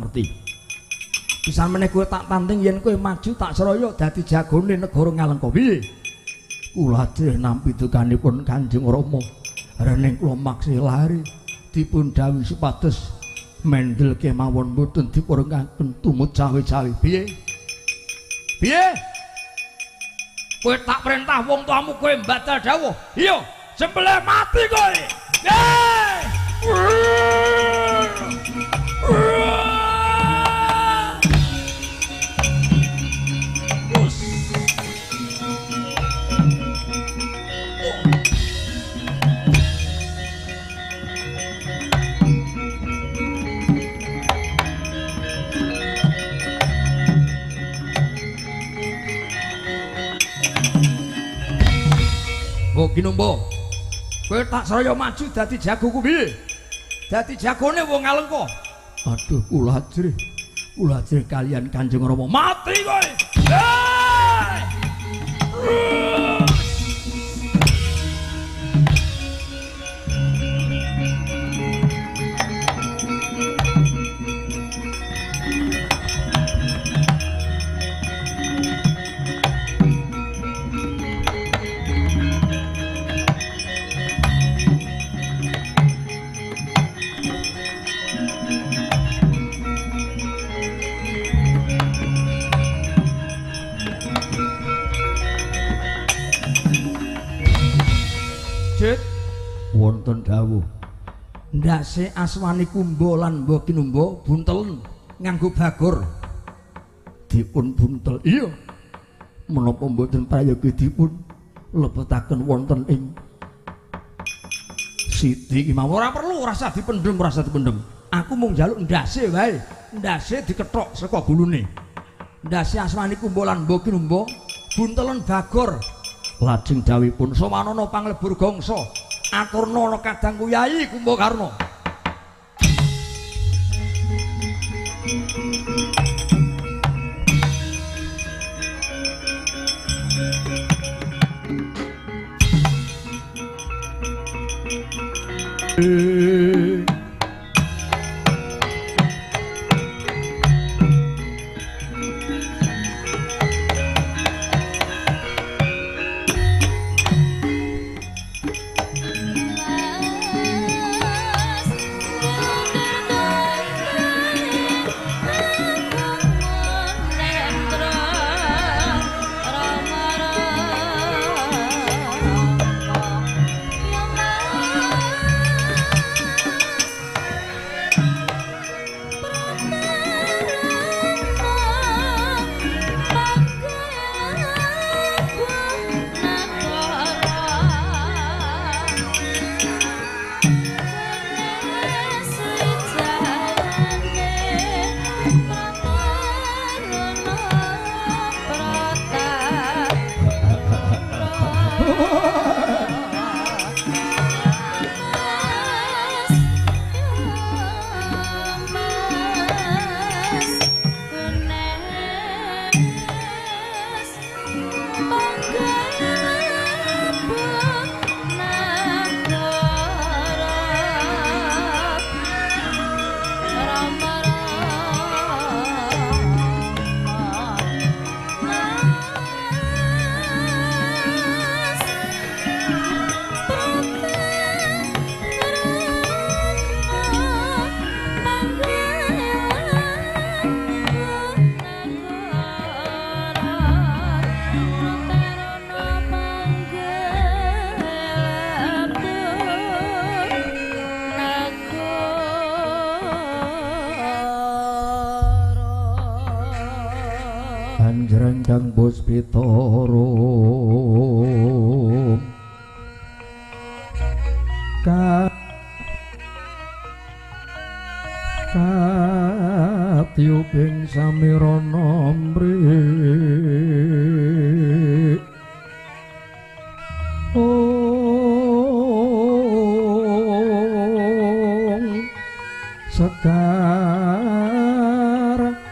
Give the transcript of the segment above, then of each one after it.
ngerti. Pisan meneh kowe tak tanting yen kowe maju tak seraya dadi jagone negara Ngalengka piye? Kula ajrih nampi dukanipun Kanjeng Rama. Rening kula maksih lari dipun dawuh supados mendel kemawon mboten dipurengaken tumut cawe-cawe piye? Piye? Kowe tak perintah wong tuamu kowe mbatal dawuh. Iya, sembelih mati kowe. Kinumba, kowe tak seraya maju dadi jagoku piye? Dadi jagone wong Ngalengka. Aduh, kula ajrih kalian Kanjeng Rama mati kowe. Wonten dawuh ndase aswani Kumba lan Mbah Kinumba buntelen nganggo bagor dipun buntel. Iya, menapa mboten prayogi dipun lebetaken wonten ing siti mawon. Ora perlu rasa dipendhem, aku mung njaluk ndase wae, ndase dikethok saka gulune. Ndase aswani Kumba lan Mbah Kinumba buntelen bagor. Lajeng dawuhipun sawanana panglebur gangsa aturna ana kadang Kyai Kumbakarna. Anjrengkang Puspitara katiuping samirana mrik sekar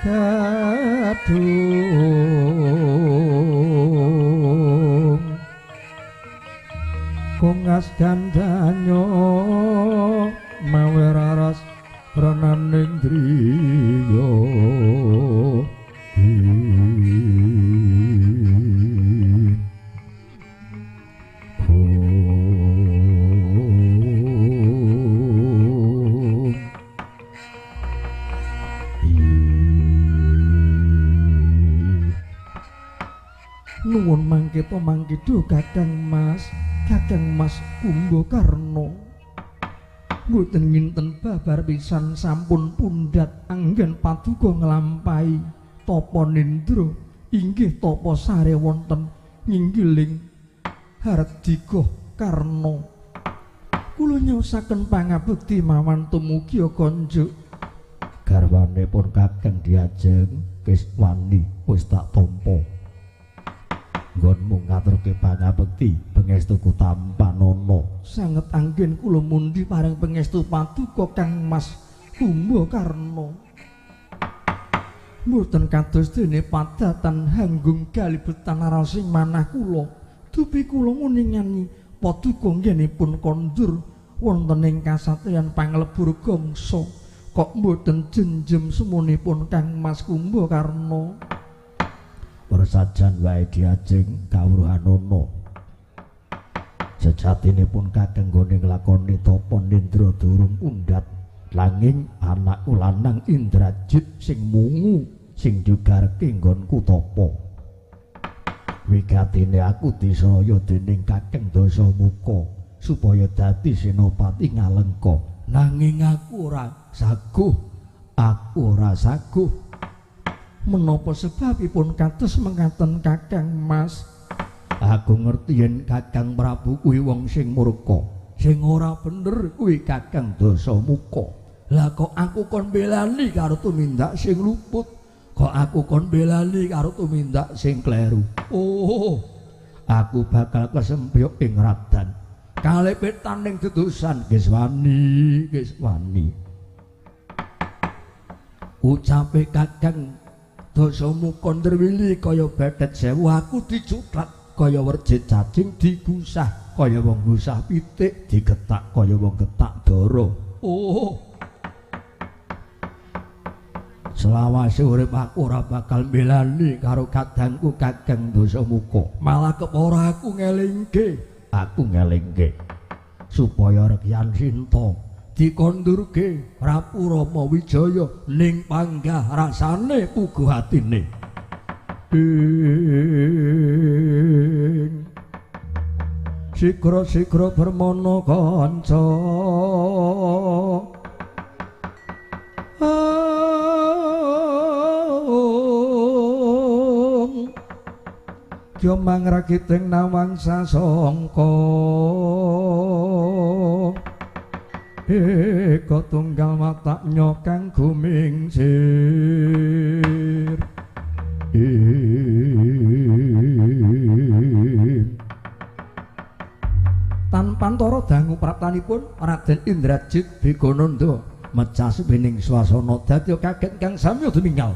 gadung kongas gandanyo mawe raras renaning driya nuwun mangkita Kakang Mas Kumbakarna mboten nginten babar pisan sampun pundhat anggen paduka nglampahi tapa nindra inggih tapa sare wonten nginggiling Hardika Karna kula nyaosaken pangabekti mawon tumugi Kanjuk garwanipun Kakang Diajeng wis wani wis tak tampa nggonmu ngaturke pangabekti pangestu Kutampanana sanget anggen kula mundi paring pangestu paduka Kang Mas Kumbakarna mboten kados dene padatan hanggung galibetan narasing manah kula dupi kula nguningani paduka nggenipun kondur wonten ing kasatriyan panglebur gangsa kok mboten jenjem semunipun Kang Mas Kumbakarna persajan wae Diajeng kawruhanana sejatinipun Kakang nggone nglakoni tapa nindra durung undhat langing anakku lanang Indrajit sing mungu sing digarke nggonku tapa wigatine aku disaya dening Kakang Dasamuka supaya dadi senopati Ngalengka nanging aku ora saguh menapa sebabipun kados mengkaten Kakang Mas aku ngerti yen Kakang Prabu kuwi wong sing murka sing ora bener kuwi Kakang Dasamuka lah kok aku kon belani karo tumindak sing luput kok aku kon belani karo tumindak sing kleru oh aku bakal kesempyuk ing radan kalebetaning dedosan wis wani ucape Kakang Dasamuka ndrewili kaya bethet sewu aku dicutlat kaya werjit cacing digusah kaya wong gusah pitik digetak kaya wong getak dara oh selawase urip aku ora bakal mbelani karo kadangku Kakang Dasamuka malah kepara aku ngelingke supaya Rekyan Sinta dikondurke Prabu Rama Wijaya ning panggah rasane puguh atine sigra bermana kanca Jomang rakiting nawang sasangka Eka tunggal mataknya kang gumingsir Tanpantara dangu praptanipun Raden Indrajit Begananda mecah sebening swasana dadi kaget kang samya duminggal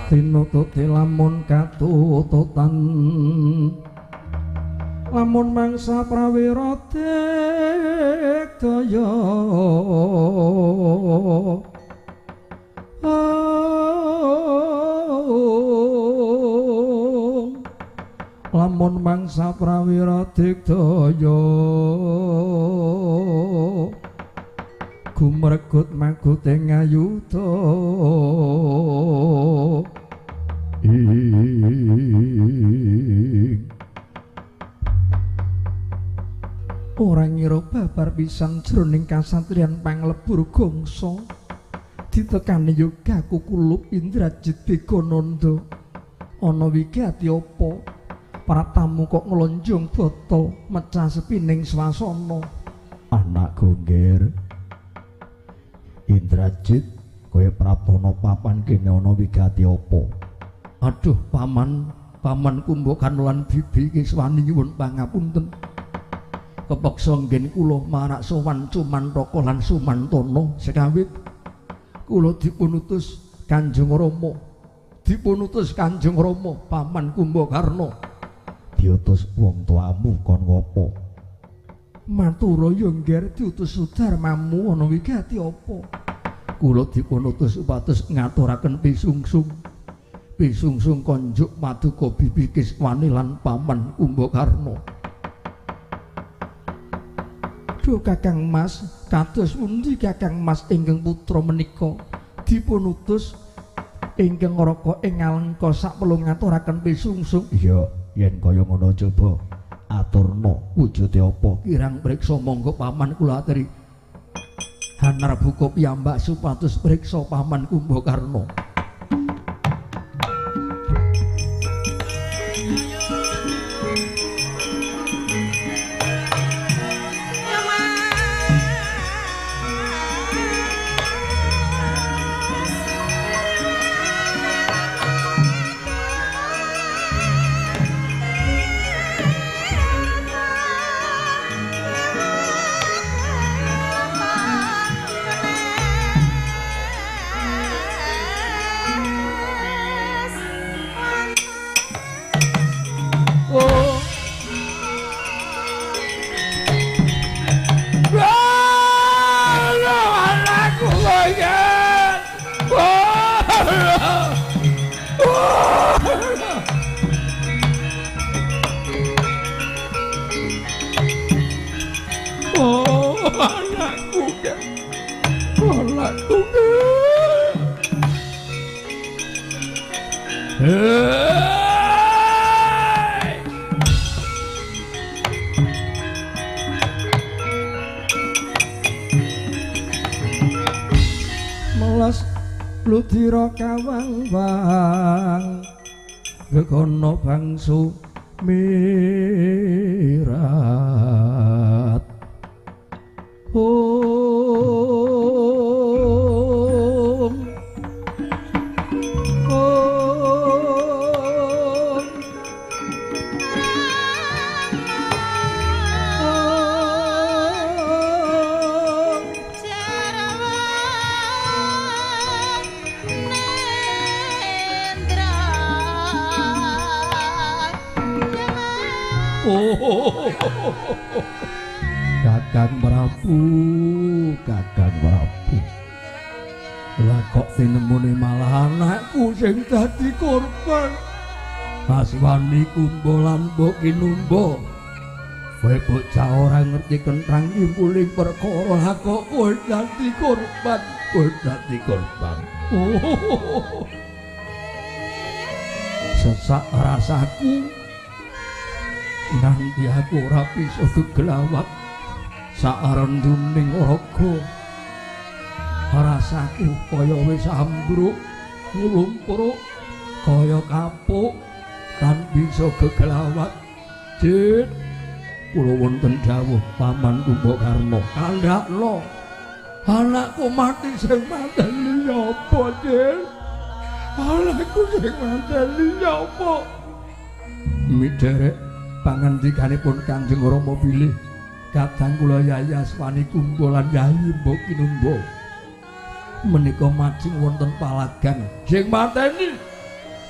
tinututi lamun katututan lamun mangsa prawira daya lamun mangsa prawira digdaya gumregut magut ing ayuda ora ngira babar pisan jroning kasatriyan panglebur gongsa ditekani yoga kukulup Indrajit Begananda ana wigati apa para tamu kok nglonjong botol mecah sepining swasana anak gongger Indrajit kowe prapana papan kene ana wigati apa aduh paman kumbakan lan bibi kiswani nyuwun pangapunten kepeksa nggen kula marak sowan Cumantaka lan Sumantana sekawit kula dipunutus Kanjeng Rama paman Kumbakarna diutus wong tuamu kon ngopo matura ya ngger diutus Sudarmamu ana wigati apa kula dipunutus upados ngaturaken pisungsung konjuk Paduka Bibi Kiswani lan paman Kumbakarna Duh Kakang Mas, kados pundi Kakang Mas ingkang putra menika dipunutus ingkang ngraka ing Alengka sakmelu ngaturaken pisungsung. Iya, yen kaya ngono coba aturna wujude apa kirang priksa monggo paman kula aturi. Hanar buka piyambak supados priksa paman Kumbakarna. Melas ludira kawang-wang gegono bangsu mirat Kakang Prabu lah kok tinemune malah anakku sing dadi korban aswani Kumba lan Mbok Kinumba kowe bocah ora ngerti kentrang impuling perkara ha kok kowe dadi korban sesak rasaku nanti aku ora bisa geglawat sarenduning raga rasaku kaya wis ambruk nglumpuk kaya kapuk tan bisa geglawat Dit kula wonten dawuh paman Kumbakarna kandhakno anakku mati sing mateni apa Dit anakku sing mateni apa miderek pangandikanipun Kanjeng Rama bilih kadang kula Yayaswani Kumba lan Yayi Mbok Kinumba menika majeng wonten palagan sing mateni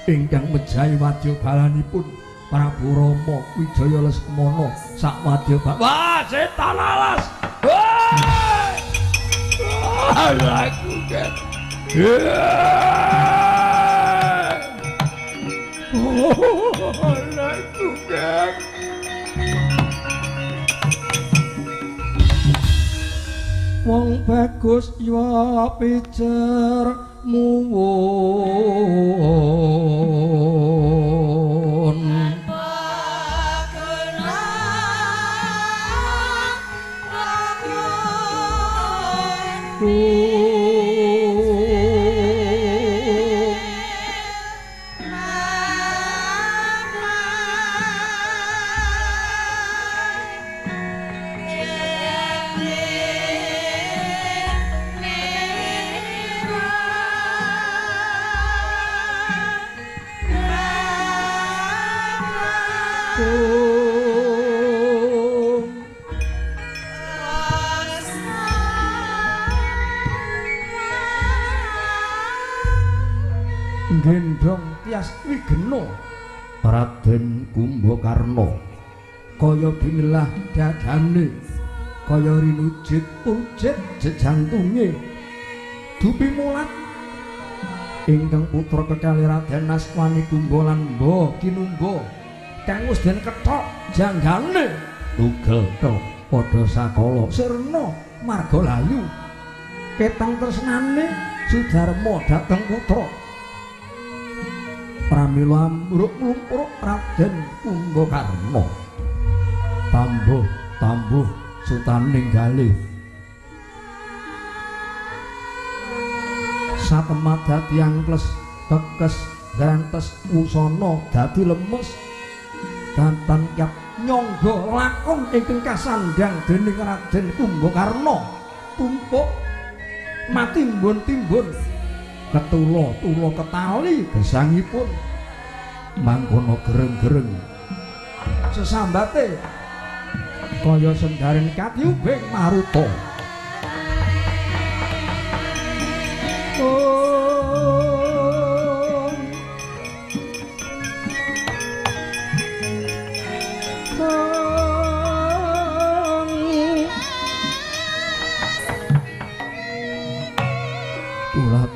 ingkang mejahi wadya balanipun Prabu Rama Wijaya Lesmana sak wadya wah setan alas aku kan aku kan wong bagus ya pijer muwun gendong tias wigena Raden Kumbakarna kaya binilah dadane kaya rinujit ujit jejantunge dupi mulat ingkang putra kekalih Raden Aswani Kumba lan Mba Kinumba kang wis den kethok janggane tugel tok padha sakala sirna margalayu ketang tresnane Sudarma dhateng putra pramila ambruk-lumpruk Raden Kumbakarna tambuh sutaning galih satemah dadi angkles kekes gantes usana dadi lemes dantan kyap nyangga lakon ingkang kasandhang dening Raden Kumbakarna tumpuk matimbun-timbun ketula ketali gesangipun mangkono gereng-gereng sesambate kaya sendaren katyubing maruta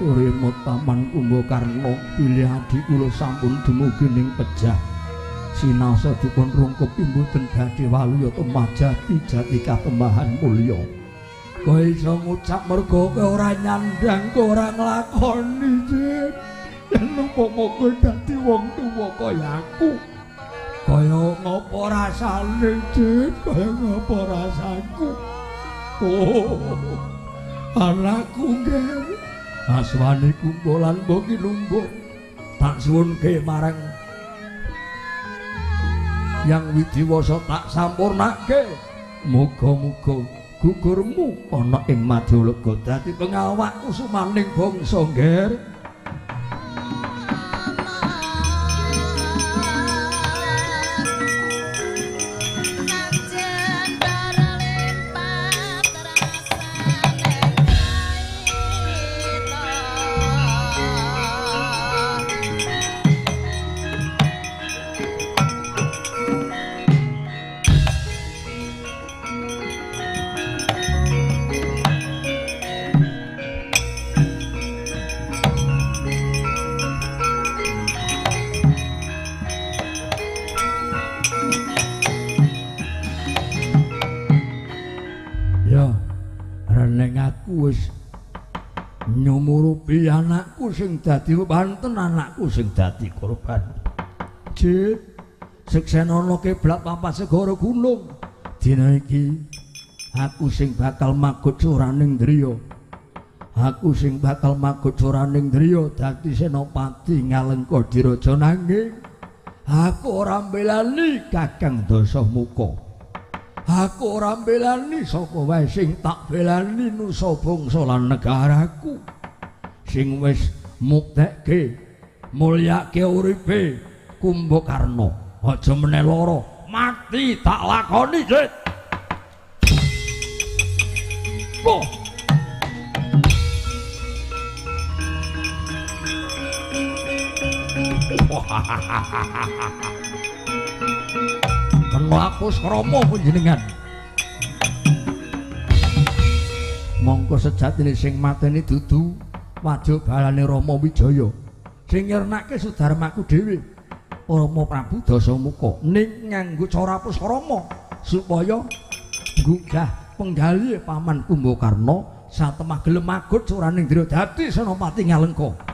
Urimo Taman Kumbakarna bilih adi kula sampun dumugi ning pejah sinasa dipun rungkup mboten badhe waluya temah jati katembahan mulya kowe iso ngucap mergo kowe ora nyandang kowe ora nglakoni jin yen umpama kowe dadi wong tuwa kaya aku kaya ngapa rasane jin kaya ngapa rasaku anakku nggih Aswani Kumba lan Mba Kinumba tak suwunke marang Yang Widiwasa tak sampurnake muga-muga gugurmu ana ing Madyalega dadi pengawak kusumaning bangsa ngger nyumurupi anakku sing dadi panten anakku sing dadi korban jit seksenana kiblat papat segara gunung dina iki aku sing bakal magut soraning driya aku sing bakal magut soraning driya dadi senopati Ngalengka Diraja nanging aku ora mbelani Kakang Dasamuka aku ora mbelani sapa wae sing tak belani nusa bangsa lan negaraku sing wis muktekke mulyake uripe Kumbakarna aja meneh lara mati tak lakoni jit oh Kena Puskrama panjenengan. Mongko sejatine sing mateni dudu wajah balane Rama Wijaya. Sing nyernake Sudarmaku dhewe. Rama Prabu Dasamuka ning nganggo cara Puskrama supaya nggugah penggali Paman Kumbakarna satemah gelem magut suraning Dira dadi Senopati Ngalengka.